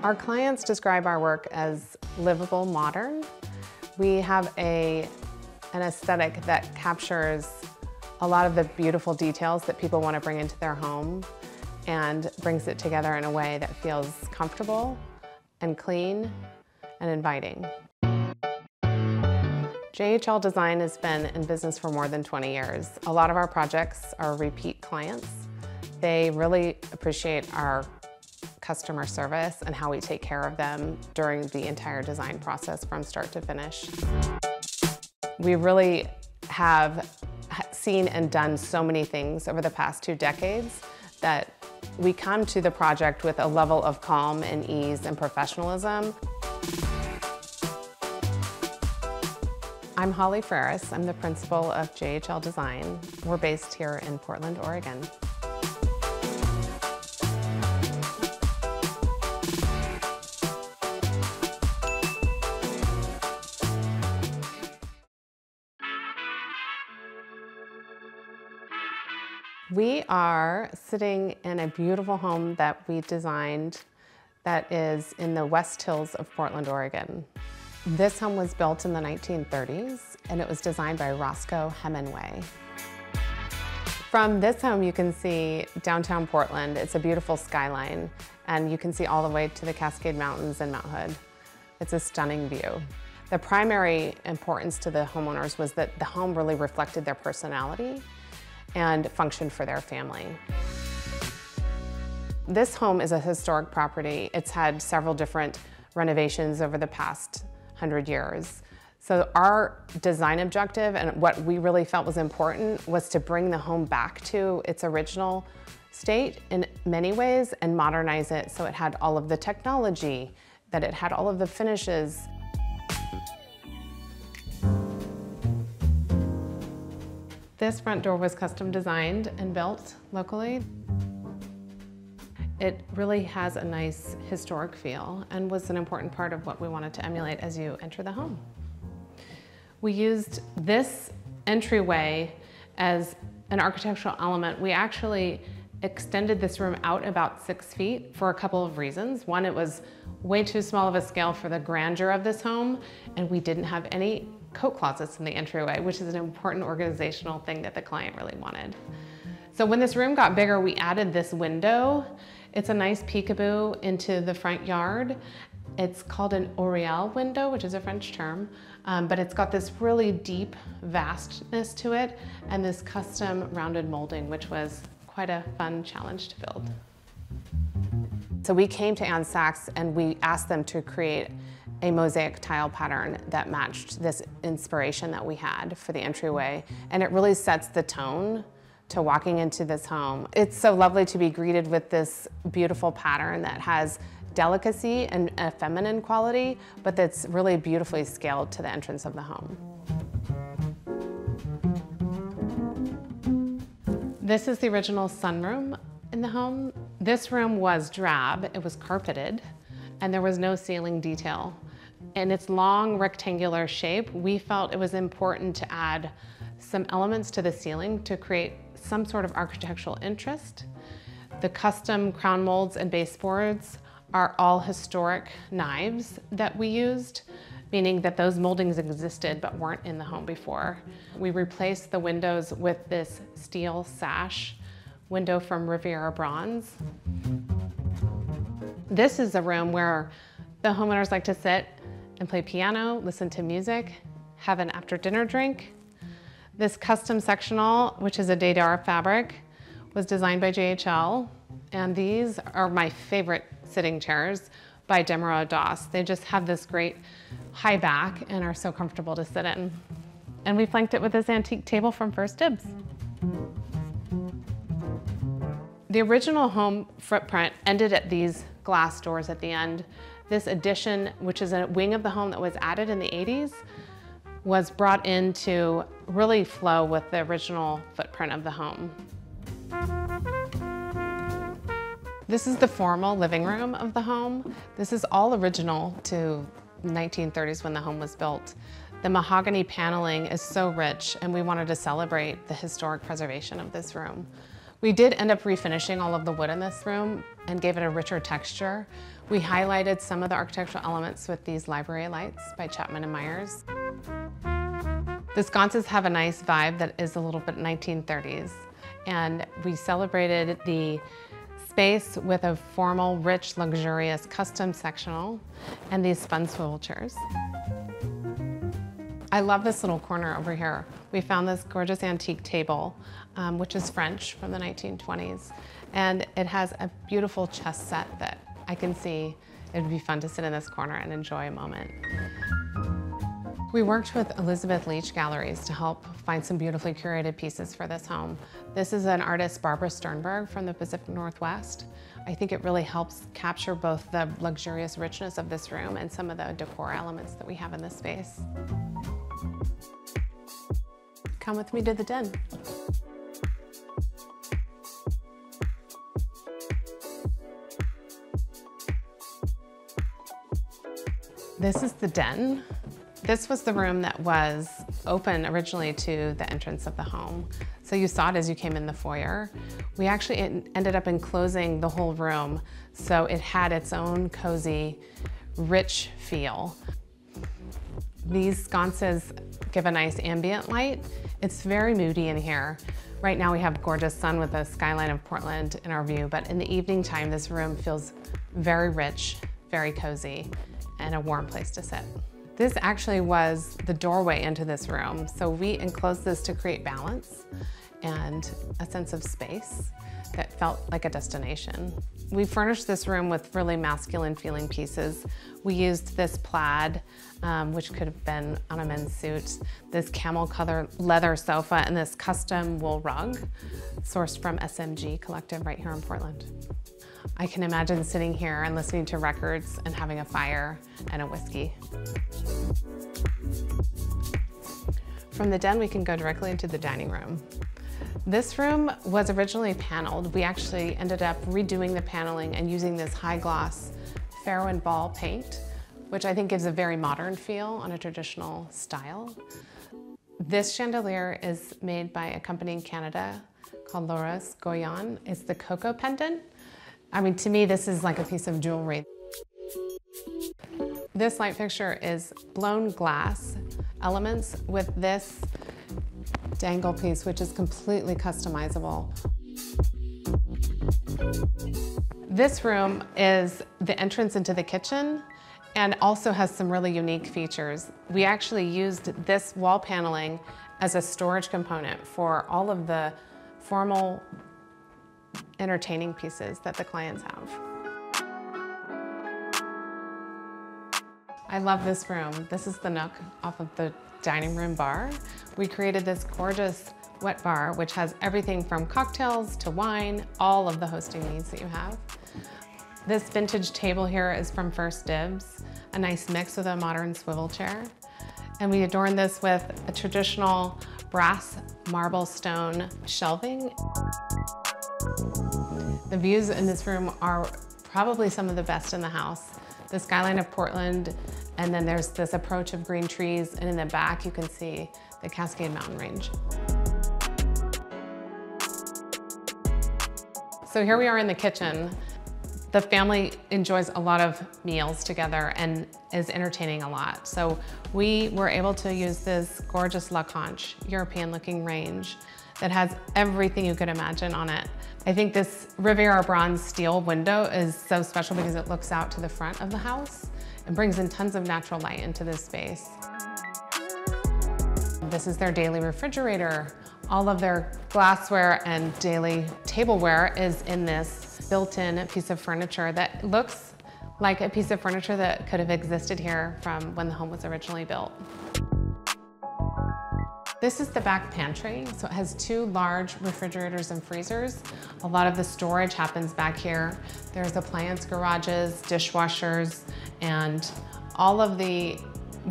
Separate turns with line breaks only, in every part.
Our clients describe our work as livable modern. We have an aesthetic that captures a lot of the beautiful details that people want to bring into their home and brings it together in a way that feels comfortable and clean and inviting. JHL Design has been in business for more than 20 years. A lot of our projects are repeat clients. They really appreciate our customer service and how we take care of them during the entire design process from start to finish. We really have seen and done so many things over the past 2 decades that we come to the project with a level of calm and ease and professionalism. I'm Holly Ferris. I'm the principal of JHL Design. We're based here in Portland, Oregon. We are sitting in a beautiful home that we designed that is in the West Hills of Portland, Oregon. This home was built in the 1930s and it was designed by Roscoe Hemingway. From this home you can see downtown Portland. It's a beautiful skyline and you can see all the way to the Cascade Mountains and Mount Hood. It's a stunning view. The primary importance to the homeowners was that the home really reflected their personality and functioned for their family. This home is a historic property. It's had several different renovations over the past 100 years. So our design objective and what we really felt was important was to bring the home back to its original state in many ways and modernize it so it had all of the technology, that it had all of the finishes. This front door was custom designed and built locally. It really has a nice historic feel and was an important part of what we wanted to emulate as you enter the home. We used this entryway as an architectural element. We actually extended this room out about 6 feet for a couple of reasons. One, it was way too small of a scale for the grandeur of this home, and we didn't have any coat closets in the entryway, which is an important organizational thing that the client really wanted. So when this room got bigger, we added this window. It's a nice peekaboo into the front yard. It's called an oriel window, which is a French term, but it's got this really deep vastness to it and this custom rounded molding, which was quite a fun challenge to build. So we came to Ann Sachs and we asked them to create a mosaic tile pattern that matched this inspiration that we had for the entryway. And it really sets the tone to walking into this home. It's so lovely to be greeted with this beautiful pattern that has delicacy and a feminine quality, but that's really beautifully scaled to the entrance of the home. This is the original sunroom in the home. This room was drab, it was carpeted, and there was no ceiling detail. In its long rectangular shape, we felt it was important to add some elements to the ceiling to create some sort of architectural interest. The custom crown molds and baseboards are all historic knives that we used, meaning that those moldings existed but weren't in the home before. We replaced the windows with this steel sash window from Riviera Bronze. This is a room where the homeowners like to sit and play piano, listen to music, have an after-dinner drink. This custom sectional, which is a Deidara fabric, was designed by JHL, and these are my favorite sitting chairs by Demerara Doss. They just have this great high back and are so comfortable to sit in. And we flanked it with this antique table from First Dibs. The original home footprint ended at these glass doors at the end. This addition, which is a wing of the home that was added in the 80s, was brought in to really flow with the original footprint of the home. This is the formal living room of the home. This is all original to 1930s when the home was built. The mahogany paneling is so rich and we wanted to celebrate the historic preservation of this room. We did end up refinishing all of the wood in this room and gave it a richer texture. We highlighted some of the architectural elements with these library lights by Chapman and Myers. The sconces have a nice vibe that is a little bit 1930s, and we celebrated the space with a formal, rich, luxurious custom sectional and these spun swivel chairs. I love this little corner over here. We found this gorgeous antique table, which is French from the 1920s. And it has a beautiful chess set that I can see it would be fun to sit in this corner and enjoy a moment. We worked with Elizabeth Leach Galleries to help find some beautifully curated pieces for this home. This is an artist, Barbara Sternberg, from the Pacific Northwest. I think it really helps capture both the luxurious richness of this room and some of the decor elements that we have in this space. Come with me to the den. This is the den. This was the room that was open originally to the entrance of the home. So you saw it as you came in the foyer. We actually ended up enclosing the whole room, so it had its own cozy, rich feel. These sconces give a nice ambient light. It's very moody in here. Right now we have gorgeous sun with the skyline of Portland in our view, but in the evening time, this room feels very rich, very cozy, and a warm place to sit. This actually was the doorway into this room. So we enclosed this to create balance and a sense of space that felt like a destination. We furnished this room with really masculine feeling pieces. We used this plaid, which could have been on a men's suit, this camel color leather sofa, and this custom wool rug sourced from SMG Collective right here in Portland. I can imagine sitting here and listening to records and having a fire and a whiskey. From the den, we can go directly into the dining room. This room was originally paneled. We actually ended up redoing the paneling and using this high gloss Farrow and Ball paint, which I think gives a very modern feel on a traditional style. This chandelier is made by a company in Canada called Laura's Goyan. It's the Coco pendant. I mean, to me, this is like a piece of jewelry. This light fixture is blown glass elements with this dangle piece, which is completely customizable. This room is the entrance into the kitchen and also has some really unique features. We actually used this wall paneling as a storage component for all of the formal entertaining pieces that the clients have. I love this room. This is the Nook off of the dining room bar. We created this gorgeous wet bar, which has everything from cocktails to wine, all of the hosting needs that you have. This vintage table here is from First Dibs, a nice mix with a modern swivel chair. And we adorned this with a traditional brass marble stone shelving. The views in this room are probably some of the best in the house. The skyline of Portland, and then there's this approach of green trees, and in the back you can see the Cascade Mountain Range. So here we are in the kitchen. The family enjoys a lot of meals together and is entertaining a lot. So we were able to use this gorgeous La Conche, European-looking range that has everything you could imagine on it. I think this Riviera bronze steel window is so special because it looks out to the front of the house and brings in tons of natural light into this space. This is their daily refrigerator. All of their glassware and daily tableware is in this built-in piece of furniture that looks like a piece of furniture that could have existed here from when the home was originally built. This is the back pantry, so it has two large refrigerators and freezers. A lot of the storage happens back here. There's appliance garages, dishwashers, and all of the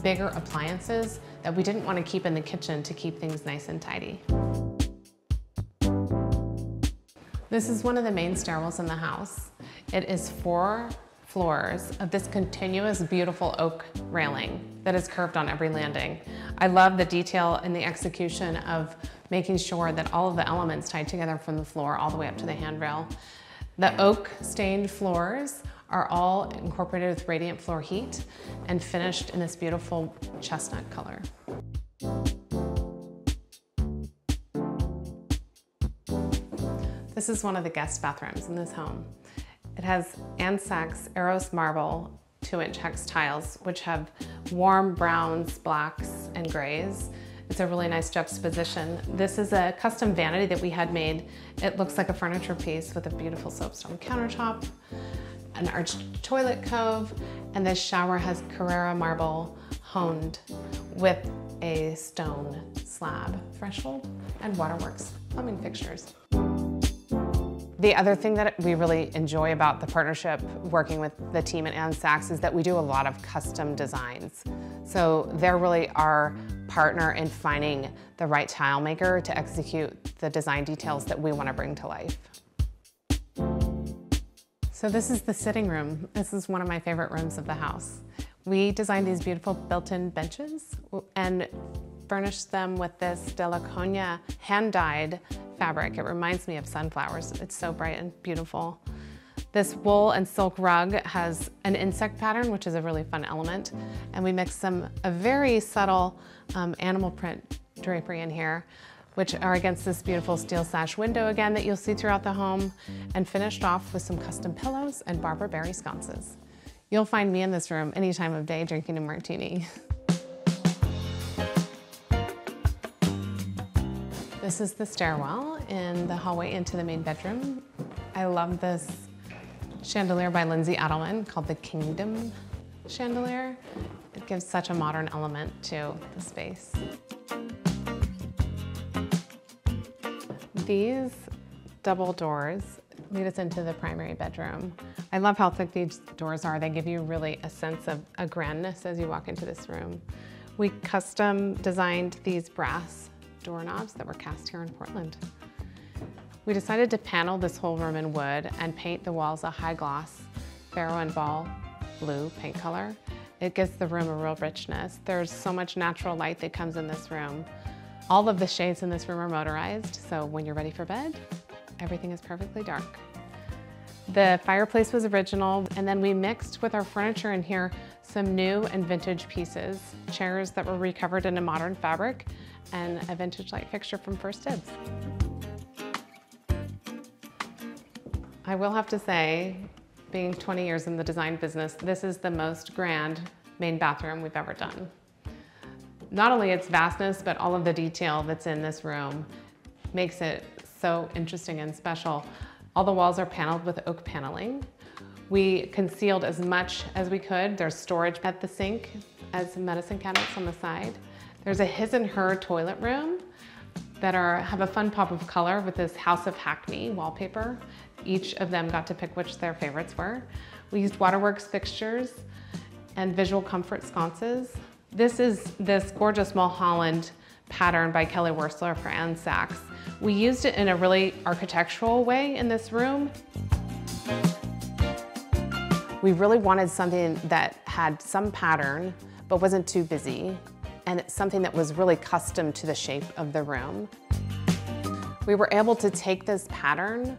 bigger appliances that we didn't want to keep in the kitchen to keep things nice and tidy. This is one of the main stairwells in the house. It is 4 floors of this continuous, beautiful oak railing that is curved on every landing. I love the detail in the execution of making sure that all of the elements tied together from the floor all the way up to the handrail. The oak stained floors are all incorporated with radiant floor heat and finished in this beautiful chestnut color. This is one of the guest bathrooms in this home. It has Anne Sachs Eros marble 2-inch hex tiles, which have warm browns, blacks, and grays. It's a really nice juxtaposition. This is a custom vanity that we had made. It looks like a furniture piece with a beautiful soapstone countertop, an arched toilet cove, and this shower has Carrara marble honed with a stone slab threshold and waterworks plumbing fixtures. The other thing that we really enjoy about the partnership working with the team at Anne Sachs is that we do a lot of custom designs. So they're really our partner in finding the right tile maker to execute the design details that we want to bring to life. So this is the sitting room. This is one of my favorite rooms of the house. We designed these beautiful built-in benches and furnished them with this De La Conya hand-dyed fabric. It reminds me of sunflowers. It's so bright and beautiful. This wool and silk rug has an insect pattern, which is a really fun element. And we mixed a very subtle animal print drapery in here, which are against this beautiful steel sash window again that you'll see throughout the home, and finished off with some custom pillows and Barbara Berry sconces. You'll find me in this room any time of day drinking a martini. This is the stairwell in the hallway into the main bedroom. I love this chandelier by Lindsay Adelman called the Kingdom chandelier. It gives such a modern element to the space. These double doors lead us into the primary bedroom. I love how thick these doors are. They give you really a sense of a grandness as you walk into this room. We custom designed these brass doorknobs that were cast here in Portland. We decided to panel this whole room in wood and paint the walls a high gloss Pharaoh and Ball blue paint color. It gives the room a real richness. There's so much natural light that comes in this room. All of the shades in this room are motorized, so when you're ready for bed, everything is perfectly dark. The fireplace was original, and then we mixed with our furniture in here some new and vintage pieces, chairs that were recovered in a modern fabric, and a vintage light fixture from First Dibs. I will have to say, being 20 years in the design business, this is the most grand main bathroom we've ever done. Not only its vastness, but all of the detail that's in this room makes it so interesting and special. All the walls are paneled with oak paneling. We concealed as much as we could. There's storage at the sink as medicine cabinets on the side. There's a his and her toilet room that have a fun pop of color with this House of Hackney wallpaper. Each of them got to pick which their favorites were. We used waterworks fixtures and visual comfort sconces. This is this gorgeous Mulholland pattern by Kelly Wersler for Anne Sachs. We used it in a really architectural way in this room. We really wanted something that had some pattern, but wasn't too busy, and something that was really custom to the shape of the room. We were able to take this pattern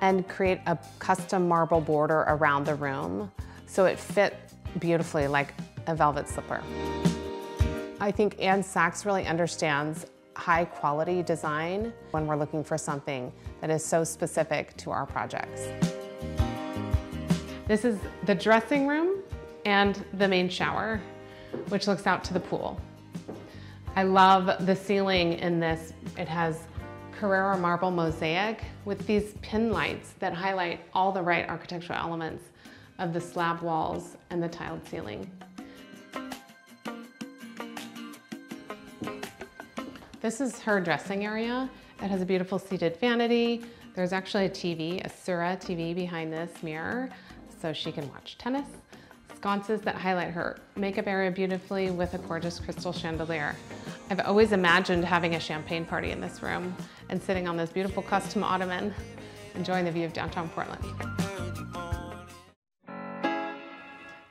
and create a custom marble border around the room, so it fit beautifully like a velvet slipper. I think Anne Sachs really understands high quality design when we're looking for something that is so specific to our projects. This is the dressing room and the main shower, which looks out to the pool. I love the ceiling in this. It has Carrara marble mosaic with these pin lights that highlight all the right architectural elements of the slab walls and the tiled ceiling. This is her dressing area. It has a beautiful seated vanity. There's actually a TV, a Sura TV behind this mirror, so she can watch tennis. Sconces that highlight her makeup area beautifully with a gorgeous crystal chandelier. I've always imagined having a champagne party in this room and sitting on this beautiful custom ottoman, enjoying the view of downtown Portland.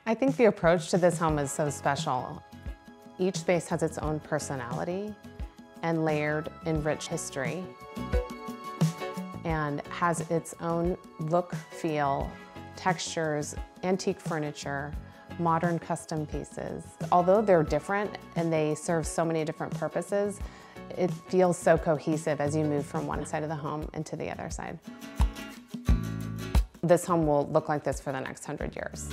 I think the approach to this home is so special. Each space has its own personality, and layered in rich history, and has its own look, feel, textures, antique furniture, modern custom pieces. Although they're different and they serve so many different purposes, it feels so cohesive as you move from one side of the home into the other side. This home will look like this for the next 100 years.